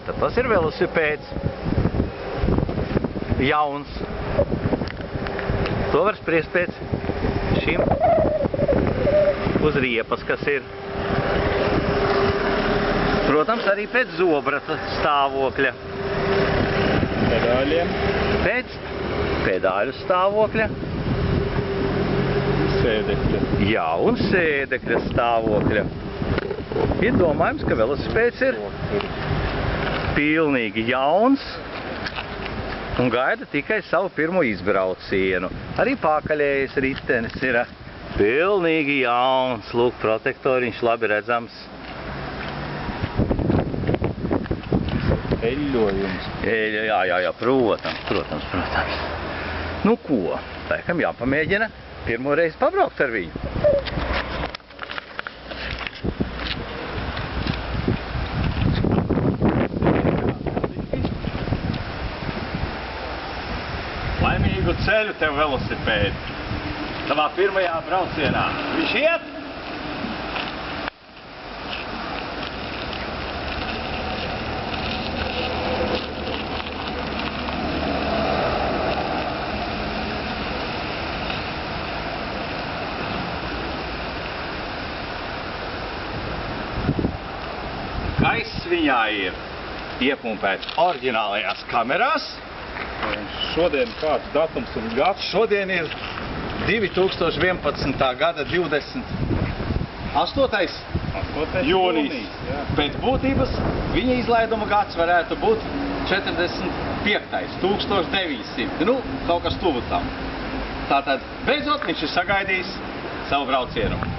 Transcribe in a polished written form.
Tātad tas ir velosipēds. Jauns. To var spriest pēc šim uz riepas, kas ir. Protams, arī pēc zobrata stāvokļa. Pedāļiem. Pēc pedāļu stāvokļa. Sēdekļa. Jā, un sēdekļa stāvokļa. Ir domājams, ka velosipēds ir pilnīgi jauns un gaida tikai savu pirmo izbraucienu. Arī pakaļējais ritenis ir pilnīgi jauns. Lūk, protektoriņš labi redzams. Eļļojums. Jā, protams. Nu ko, laikam jāpamēģina pirmo reizi pabraukt ar viņu. Laimīgu ceļu tev velosipēdi. Tavā pirmajā braucienā. Viņš iet? Gaiss viņā ir iepumpēts oriģinālajās kamerās. Šodien kāds datums un gads? Šodien ir 2011. gada 28. jūnijas. Pēc būtības viņa izlaiduma gads varētu būt 45. 1900. Nu, kaut kas tuvu tam. Tātad, beidzot viņš ir sagaidījis savu braucienu.